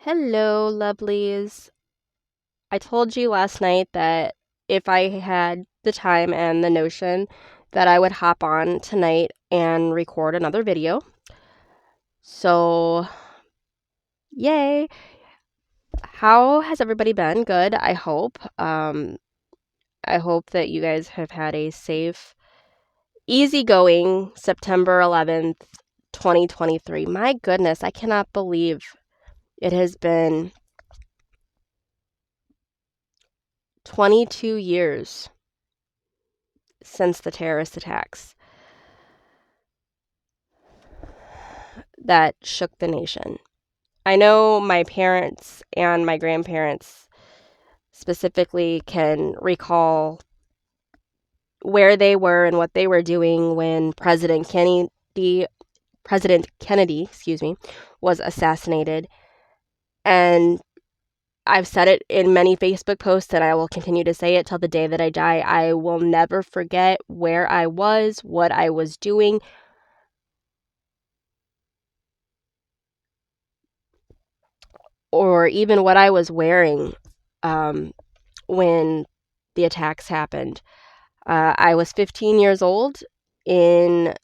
Hello, lovelies. I told you last night that if I had the time and the notion that I would hop on tonight and record another video. So, yay. How has everybody been? Good, I hope. I hope that you guys have had a safe, easygoing September 11th, 2023. My goodness, I cannot believe it has been 22 years since the terrorist attacks that shook the nation. I know my parents and my grandparents specifically can recall where they were and what they were doing when President Kennedy, was assassinated. And I've said it in many Facebook posts, and I will continue to say it till the day that I die. I will never forget where I was, what I was doing, or even what I was wearing when the attacks happened. I was 15 years old in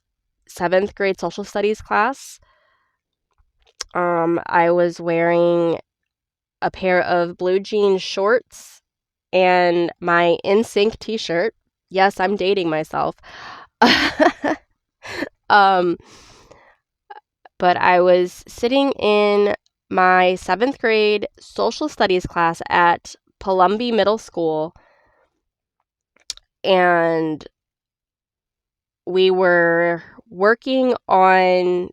7th grade social studies class. I was wearing a pair of blue jean shorts and my NSYNC t-shirt. Yes, I'm dating myself. um, but I was sitting in my 7th grade social studies class at Palumbee Middle School, and we were working on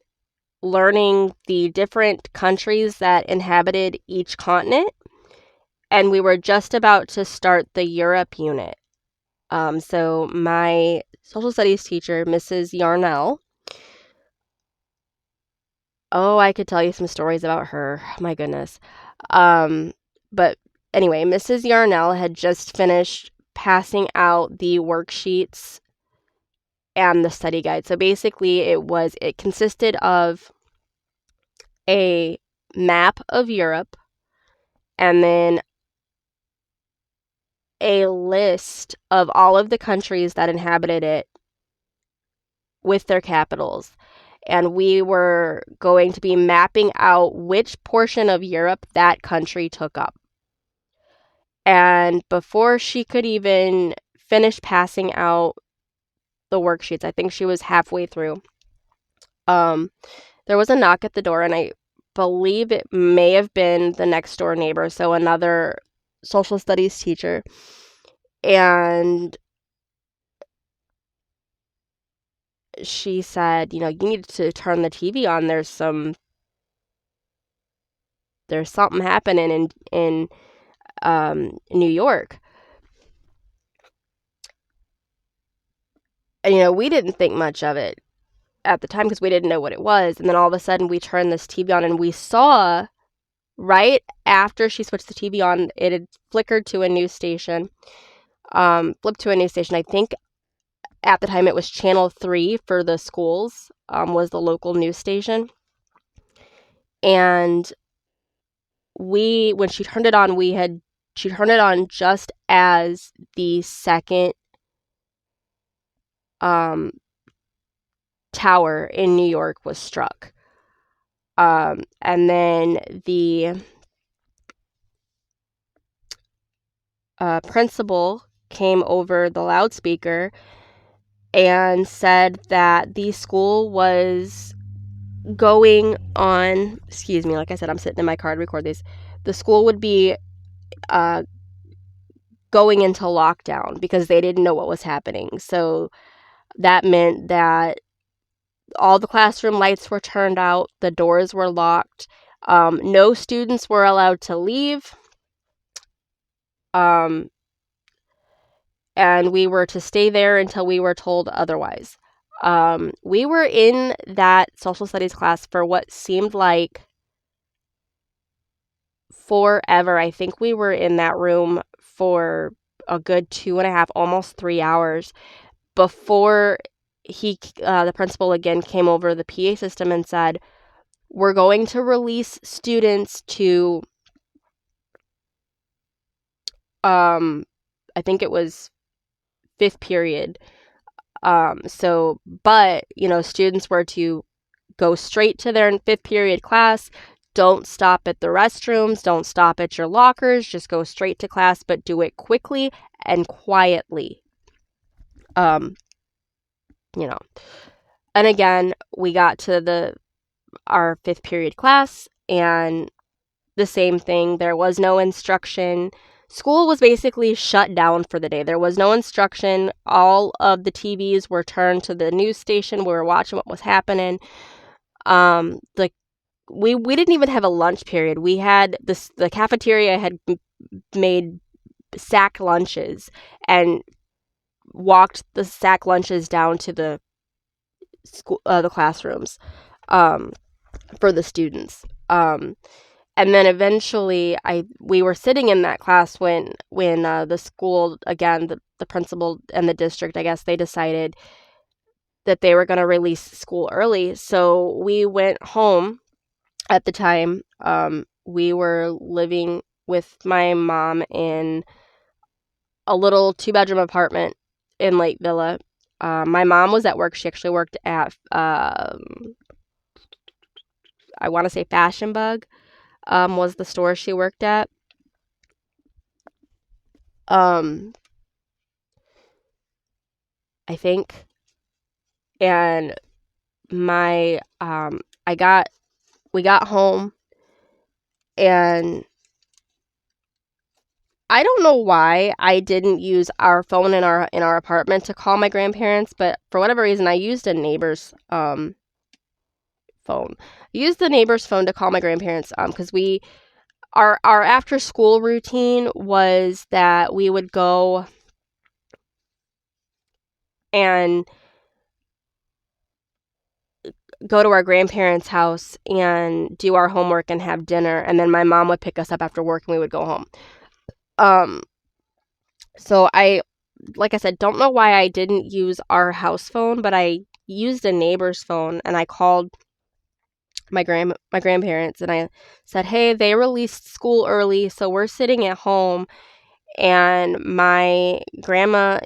learning the different countries that inhabited each continent, and we were just about to start the Europe unit. So my social studies teacher, Mrs. Yarnell, oh, I could tell you some stories about her. My goodness. But anyway, Mrs. Yarnell had just finished passing out the worksheets and the study guide. So basically it consisted of a map of Europe and then a list of all of the countries that inhabited it with their capitals. And we were going to be mapping out which portion of Europe that country took up. And before she could even finish passing out the worksheets, I think she was halfway through, there was a knock at the door, and I believe it may have been the next door neighbor, so another social studies teacher. And she said, you need to turn the TV on. There's something happening in New York. And, we didn't think much of it at the time because we didn't know what it was. And then all of a sudden we turned this TV on and we saw right after she switched the TV on, it had flickered to a news station, flipped to a news station. I think at the time it was Channel 3 for the schools, was the local news station. And when she turned it on, she turned it on just as the second tower in New York was struck. And then the principal came over the loudspeaker and said that the school was going on, excuse me, like I said, I'm sitting in my car to record these. The school would be going into lockdown because they didn't know what was happening. So that meant that all the classroom lights were turned out, the doors were locked, no students were allowed to leave, and we were to stay there until we were told otherwise. We were in that social studies class for what seemed like forever. I think we were in that room for a good 2.5, almost 3 hours before the principal again came over the PA system and said, we're going to release students to, I think it was 5th period. But, students were to go straight to their 5th period class. Don't stop at the restrooms. Don't stop at your lockers. Just go straight to class, but do it quickly and quietly. And again, we got to our 5th period class, and the same thing. There was no instruction. School was basically shut down for the day. There was no instruction. All of the TVs were turned to the news station. We were watching what was happening. We didn't even have a lunch period. We had the cafeteria had made sack lunches and walked the sack lunches down to the school, the classrooms, for the students. And then eventually we were sitting in that class when the school, again, the principal and the district, I guess, they decided that they were going to release school early. So we went home. At the time, we were living with my mom in a little 2-bedroom apartment in Lake Villa. My mom was at work. She actually worked at, I want to say Fashion Bug, was the store she worked at. I think. And we got home, and I don't know why I didn't use our phone in our apartment to call my grandparents, but for whatever reason, I used a neighbor's phone. I used the neighbor's phone to call my grandparents because our after school routine was that we would go and go to our grandparents' house and do our homework and have dinner, and then my mom would pick us up after work and we would go home. So like I said, don't know why I didn't use our house phone, but I used a neighbor's phone, and I called my grandparents, and I said, hey, they released school early, so we're sitting at home. And my grandma,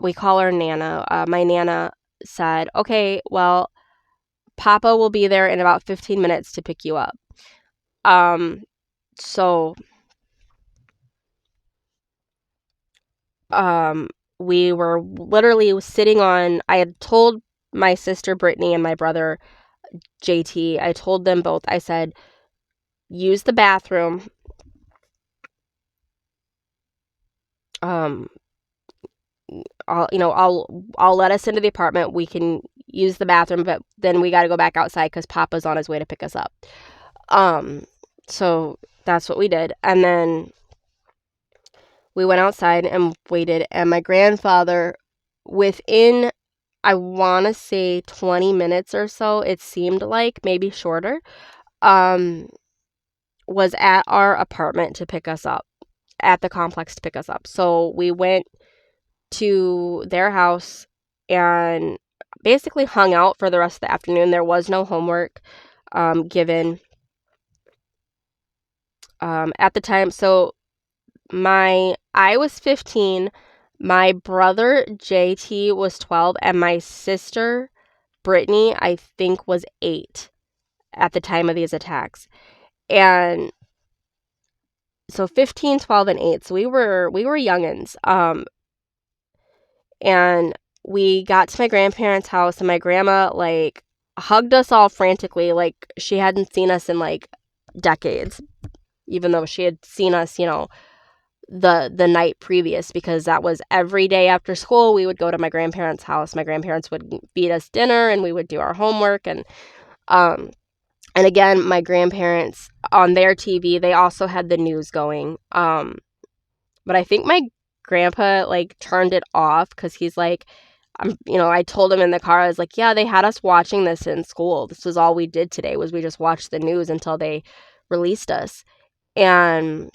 we call her Nana. My Nana said, okay, well, Papa will be there in about 15 minutes to pick you up. So we were literally sitting on, I had told my sister Brittany and my brother JT, I told them both, I said, use the bathroom. I'll let us into the apartment. We can use the bathroom, but then we got to go back outside because Papa's on his way to pick us up. So that's what we did. And then we went outside and waited, and my grandfather, within, I want to say 20 minutes or so, it seemed like, maybe shorter, was at our apartment to pick us up, at the complex to pick us up. So we went to their house and basically hung out for the rest of the afternoon. There was no homework given at the time. So I was 15, my brother JT was 12, and my sister Brittany, I think, was 8 at the time of these attacks. And so 15, 12, and 8. So we were youngins. And we got to my grandparents' house, and my grandma hugged us all frantically, like she hadn't seen us in decades, even though she had seen us, the night previous, because that was every day after school. We would go to my grandparents' house. My grandparents would feed us dinner, and we would do our homework. And again, my grandparents, on their TV, they also had the news going. But I think my grandpa turned it off because he's like, I told him in the car, I was like, yeah, they had us watching this in school. This was all we did today, was we just watched the news until they released us. And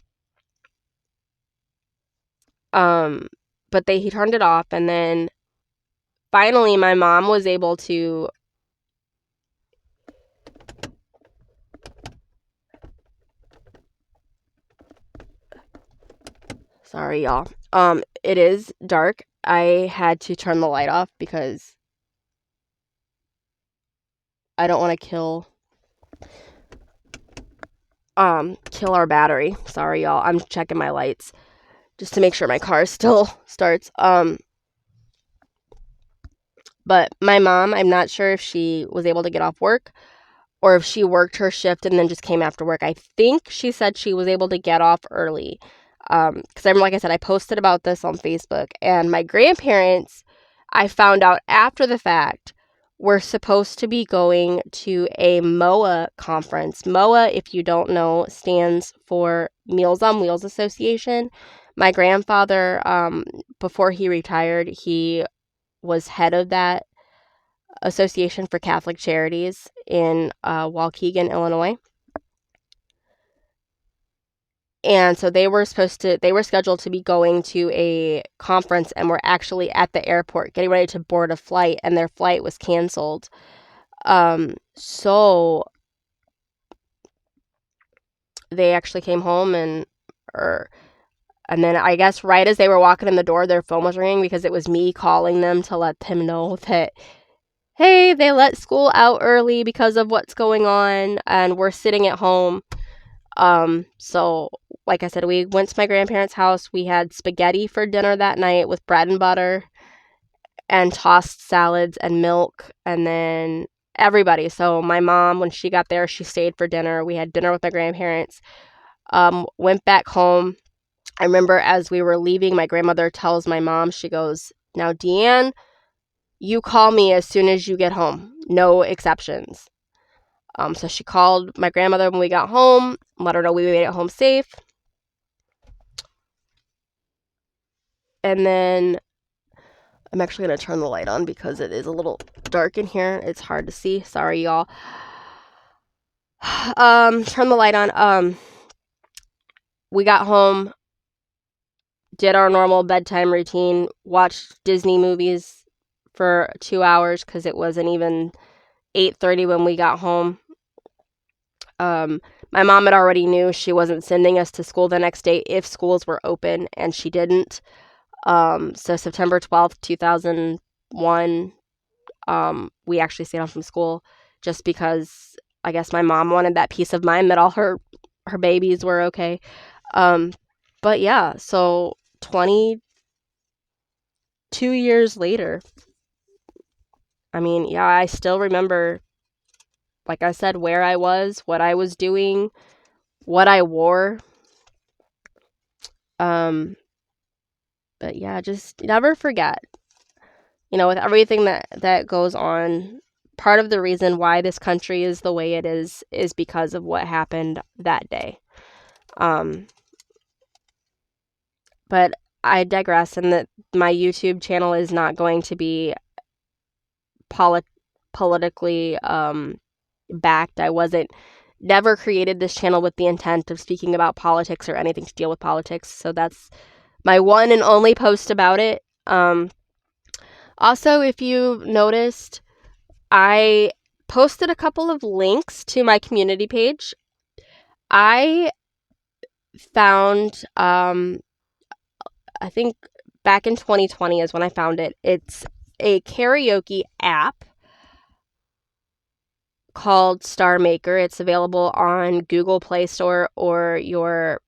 but he turned it off, and then finally my mom was able to Sorry, y'all. It is dark. I had to turn the light off because I don't want to kill our battery. Sorry, y'all. I'm checking my lights just to make sure my car still starts. But my mom, I'm not sure if she was able to get off work or if she worked her shift and then just came after work. I think she said she was able to get off early. Because I'm, like I said, I posted about this on Facebook, and my grandparents, I found out after the fact, were supposed to be going to a MOA conference. MOA, if you don't know, stands for Meals on Wheels Association. My grandfather, before he retired, he was head of that Association for Catholic Charities in Waukegan, Illinois. And so they were scheduled to be going to a conference and were actually at the airport getting ready to board a flight, and their flight was canceled. So they actually came home and then I guess right as they were walking in the door, their phone was ringing because it was me calling them to let them know that, hey, they let school out early because of what's going on, and we're sitting at home. So like I said, we went to my grandparents' house. We had spaghetti for dinner that night with bread and butter and tossed salads and milk, and then everybody. So my mom, when she got there, she stayed for dinner. We had dinner with my grandparents. Went back home. I remember as we were leaving, my grandmother tells my mom, she goes, "Now, Deanne, you call me as soon as you get home. No exceptions." So she called my grandmother when we got home, let her know we made it home safe. And then I'm actually going to turn the light on because it is a little dark in here. It's hard to see. Sorry, y'all. Turn the light on. We got home, did our normal bedtime routine, watched Disney movies for 2 hours because it wasn't even 8:30 when we got home. My mom had already knew she wasn't sending us to school the next day if schools were open, and she didn't. So September 12th, 2001, we actually stayed home from school just because I guess my mom wanted that peace of mind that all her babies were okay. But yeah, so 22 years later, I mean, yeah, I still remember, like I said, where I was, what I was doing, what I wore. But yeah, just never forget, with everything that goes on, part of the reason why this country is the way it is because of what happened that day. But I digress, and that my YouTube channel is not going to be politically backed. I never created this channel with the intent of speaking about politics or anything to deal with politics. So that's my one and only post about it. Also, if you noticed, I posted a couple of links to my community page. I found, I think back in 2020 is when I found it. It's a karaoke app called Star Maker. It's available on Google Play Store or your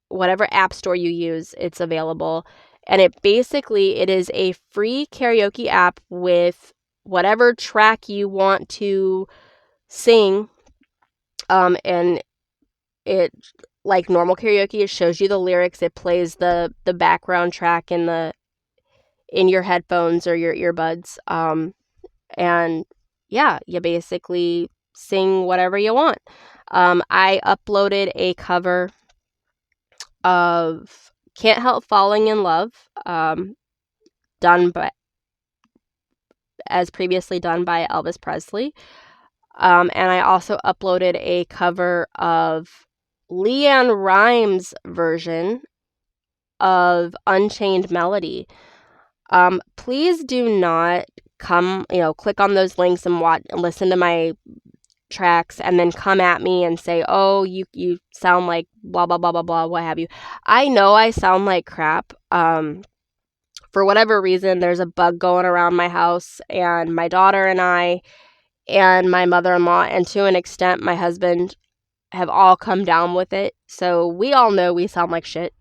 whatever app store you use. It's available, and it is a free karaoke app with whatever track you want to sing. And it, like normal karaoke, it shows you the lyrics. It plays the background track in your headphones or your earbuds. And yeah, you basically sing whatever you want. I uploaded a cover of Can't Help Falling in Love, as previously done by Elvis Presley. And I also uploaded a cover of LeAnn Rimes' version of Unchained Melody. Please do not click on those links and listen to my tracks and then come at me and say, oh, you sound like blah, blah, blah, blah, blah, what have you. I know I sound like crap. For whatever reason, there's a bug going around my house, and my daughter and I and my mother-in-law, and to an extent, my husband, have all come down with it. So we all know we sound like shit.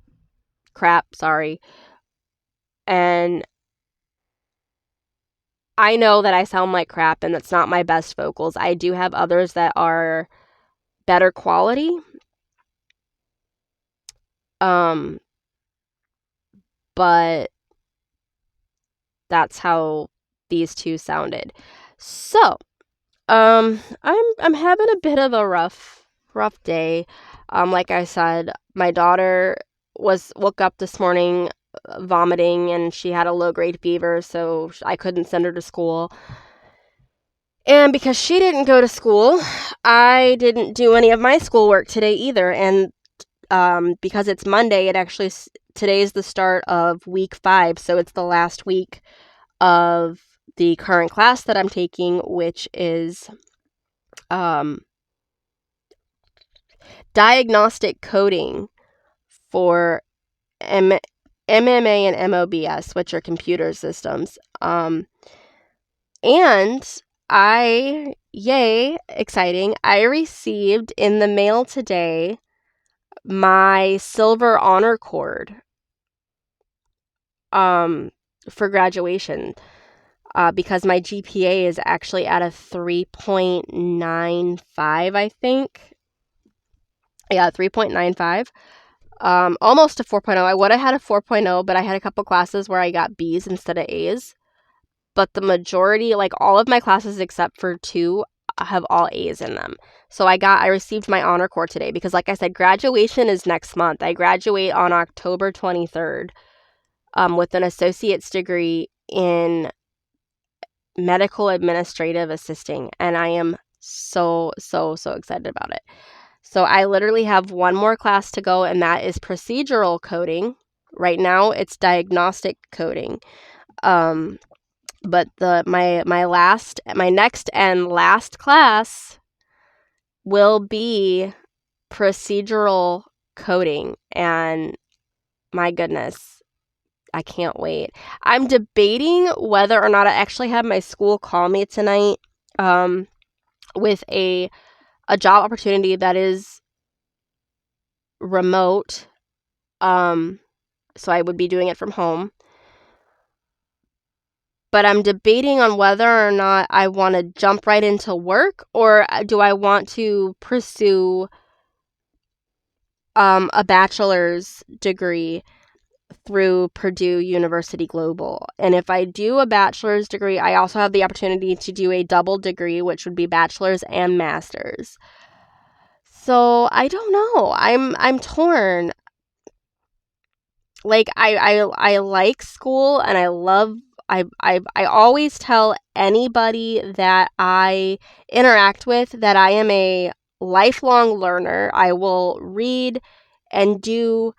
Crap, sorry. And I know that I sound like crap and that's not my best vocals. I do have others that are better quality. But that's how these two sounded. So, I'm having a bit of a rough day. Like I said, my daughter woke up this morning vomiting, and she had a low-grade fever, so I couldn't send her to school. And because she didn't go to school, I didn't do any of my schoolwork today either. And because it's Monday, today's the start of week 5, so it's the last week of the current class that I'm taking, which is diagnostic coding for MMA and MOBS, which are computer systems. And yay, exciting, I received in the mail today my silver honor cord for graduation, because my GPA is actually at a 3.95, I think. Yeah, 3.95. Almost a 4.0. I would have had a 4.0, but I had a couple classes where I got B's instead of A's. But the majority, like all of my classes except for 2, have all A's in them. So I received my honor cord today because, like I said, graduation is next month. I graduate on October 23rd with an associate's degree in medical administrative assisting, and I am so excited about it. So I literally have one more class to go, and that is procedural coding. Right now it's diagnostic coding. But my next and last class will be procedural coding, and my goodness, I can't wait. I'm debating whether or not I actually have my school call me tonight with a job opportunity that is remote. So I would be doing it from home. But I'm debating on whether or not I want to jump right into work, or do I want to pursue a bachelor's degree through Purdue University Global. And if I do a bachelor's degree, I also have the opportunity to do a double degree, which would be bachelor's and master's. So I don't know. I'm torn. Like I like school, and I always tell anybody that I interact with that I am a lifelong learner. I will read and do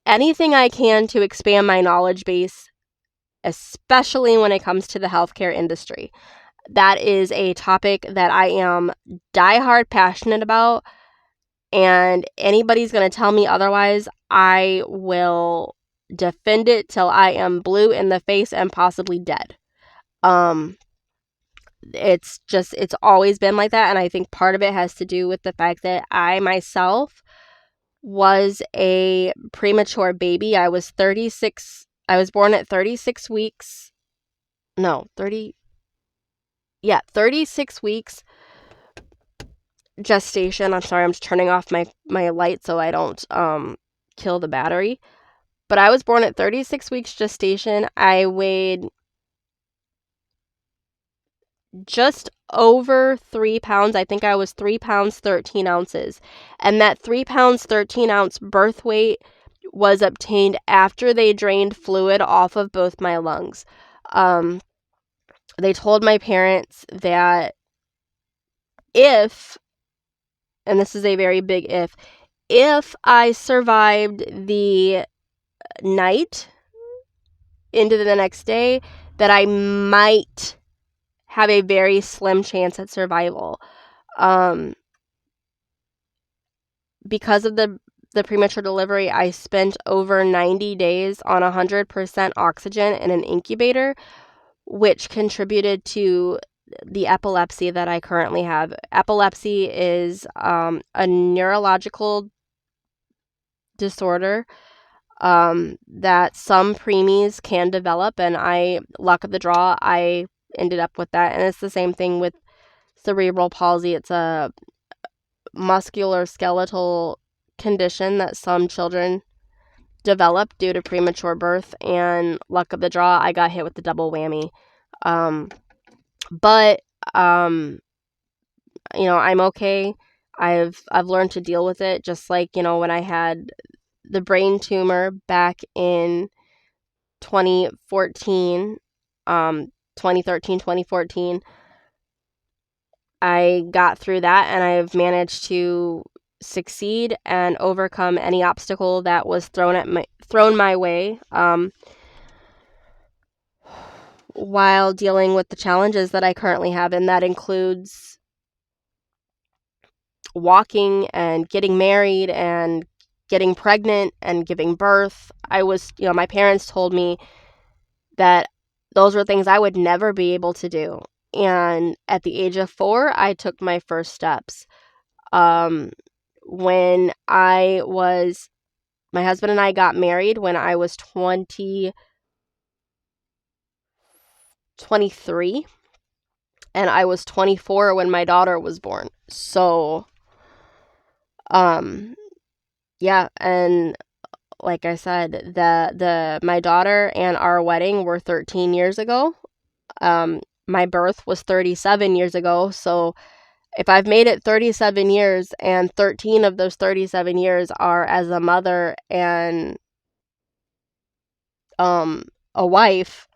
anything I can to expand my knowledge base, especially when it comes to the healthcare industry. That is a topic that I am diehard passionate about, and anybody's going to tell me otherwise, I will defend it till I am blue in the face and possibly dead. It's always been like that, and I think part of it has to do with the fact that I myself was a premature baby. I was born at 36 weeks. No, 36 weeks gestation. I'm sorry, I'm just turning off my light so I don't kill the battery. But I was born at 36 weeks gestation. I weighed just over 3 pounds. I think I was 3 pounds 13 ounces. And that 3 pounds 13 ounce birth weight was obtained after they drained fluid off of both my lungs. They told my parents that if, and this is a very big if I survived the night into the next day, that I might have a very slim chance at survival. Because of the premature delivery, I spent over 90 days on 100% oxygen in an incubator, which contributed to the epilepsy that I currently have. Epilepsy is a neurological disorder that some preemies can develop, and luck of the draw, I ended up with that. And it's the same thing with cerebral palsy. It's a musculoskeletal condition that some children develop due to premature birth, and luck of the draw, I got hit with the double whammy. But I'm okay. I've learned to deal with it, just like, when I had the brain tumor back in 2014, 2013, 2014. I got through that, and I've managed to succeed and overcome any obstacle that was thrown my way, while dealing with the challenges that I currently have, and that includes walking and getting married and getting pregnant and giving birth. My parents told me that those were things I would never be able to do. And at the age of 4, I took my first steps. When my husband and I got married when I was 23, and I was 24 when my daughter was born. So, yeah, and like I said, my daughter and our wedding were 13 years ago. My birth was 37 years ago, so if I've made it 37 years and 13 of those 37 years are as a mother and a wife,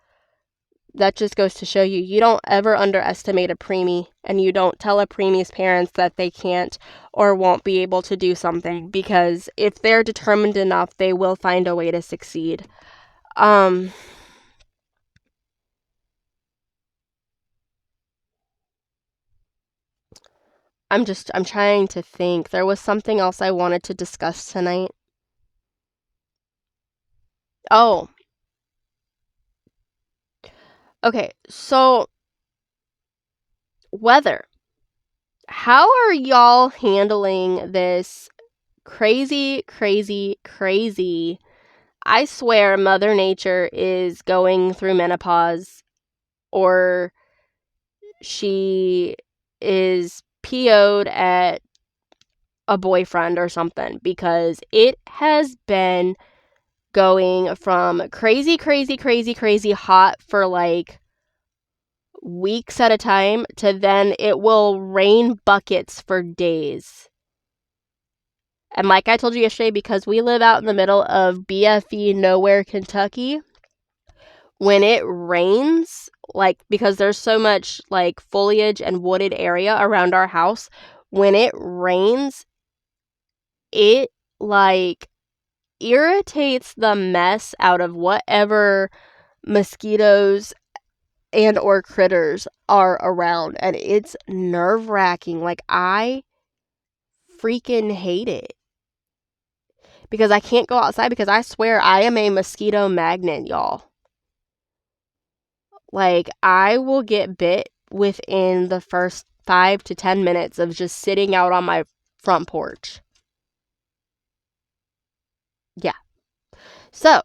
that just goes to show you don't ever underestimate a preemie, and you don't tell a preemie's parents that they can't or won't be able to do something, because if they're determined enough, they will find a way to succeed. I'm trying to think. There was something else I wanted to discuss tonight. Oh. Okay, so weather. How are y'all handling this crazy, crazy, crazy? I swear Mother Nature is going through menopause, or she is PO'd at a boyfriend or something, because it has been going from crazy, crazy, crazy, crazy hot for like weeks at a time to then it will rain buckets for days. And like I told you yesterday, because we live out in the middle of BFE nowhere, Kentucky, when it rains, like, because there's so much like foliage and wooded area around our house, when it rains, it like irritates the mess out of whatever mosquitoes and or critters are around, and it's nerve-wracking. Like, I freaking hate it, because I can't go outside, because I swear I am a mosquito magnet, y'all. Like, I will get bit within the first 5 to 10 minutes of just sitting out on my front porch. Yeah. So,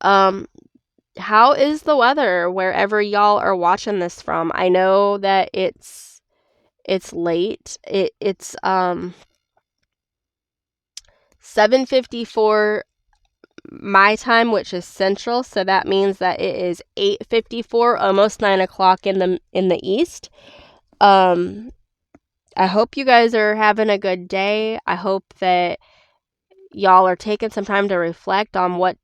how is the weather wherever y'all are watching this from? I know that it's late. It's 7:54 my time, which is central, so that means that it is 8:54, almost 9 o'clock in the east. I hope you guys are having a good day. I hope that y'all are taking some time to reflect on what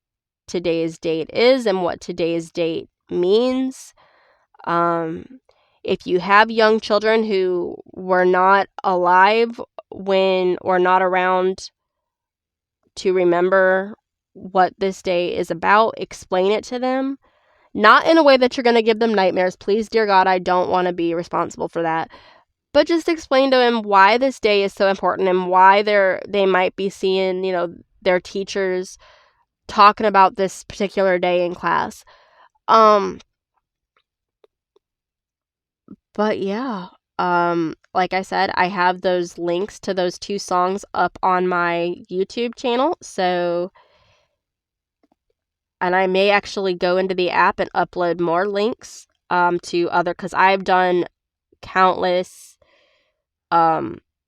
today's date is and what today's date means. If you have young children who were not alive when, or not around to remember what this day is about, explain it to them. Not in a way that you're going to give them nightmares. Please, dear God, I don't want to be responsible for that. but just explain to him why this day is so important and why they might be seeing, their teachers talking about this particular day in class. But yeah, like I said, I have those links to those 2 songs up on my YouTube channel, and I may actually go into the app and upload more links to other, because I've done countless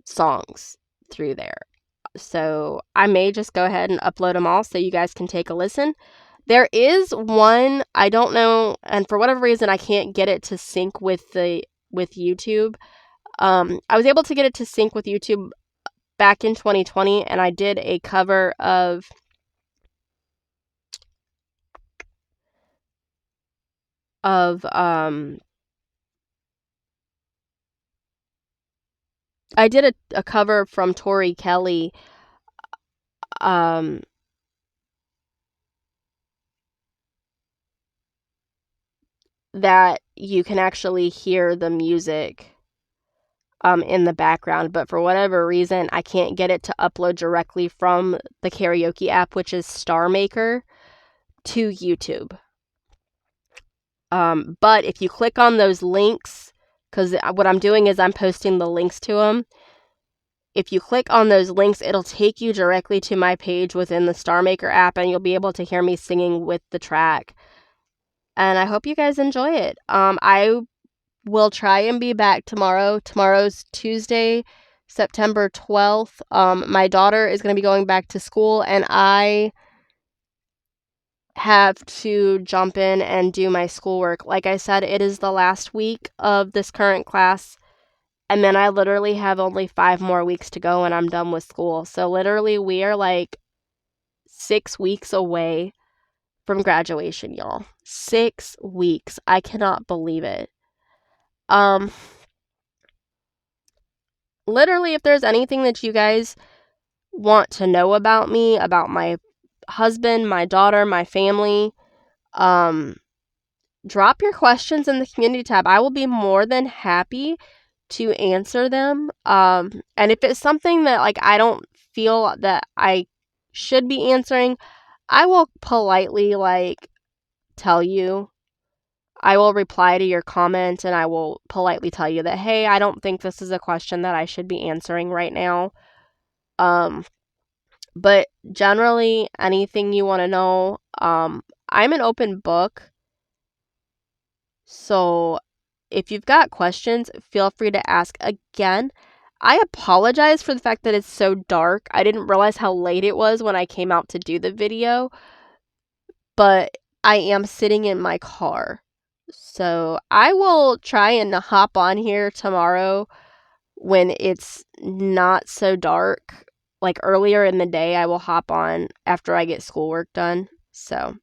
songs through there. So I may just go ahead and upload them all so you guys can take a listen. There is one, I don't know, and for whatever reason I can't get it to sync with YouTube. I was able to get it to sync with YouTube back in 2020, and I did a cover of I did a cover from Tori Kelly that you can actually hear the music in the background, but for whatever reason I can't get it to upload directly from the karaoke app, which is Star Maker, to YouTube. But if you click on those links, because what I'm doing is I'm posting the links to them. If you click on those links, it'll take you directly to my page within the Star Maker app, and you'll be able to hear me singing with the track. And I hope you guys enjoy it. I will try and be back tomorrow. Tomorrow's Tuesday, September 12th. My daughter is going to be going back to school, and I have to jump in and do my schoolwork. Like I said, it is the last week of this current class, and then I literally have only 5 more weeks to go and I'm done with school. So literally we are like 6 weeks away from graduation, y'all. 6 weeks. I cannot believe it. Literally, if there's anything that you guys want to know about me, about my husband, my daughter, my family, drop your questions in the community tab. I will be more than happy to answer them. And if it's something that like I don't feel that I should be answering, I will politely like tell you. I will reply to your comment and I will politely tell you that, hey, I don't think this is a question that I should be answering right now. But generally, anything you want to know, I'm an open book. So if you've got questions, feel free to ask. Again, I apologize for the fact that it's so dark. I didn't realize how late it was when I came out to do the video, but I am sitting in my car. So I will try and hop on here tomorrow when it's not so dark. Like earlier in the day, I will hop on after I get schoolwork done. So,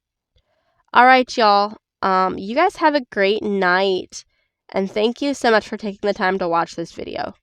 all right, y'all. You guys have a great night. And thank you so much for taking the time to watch this video.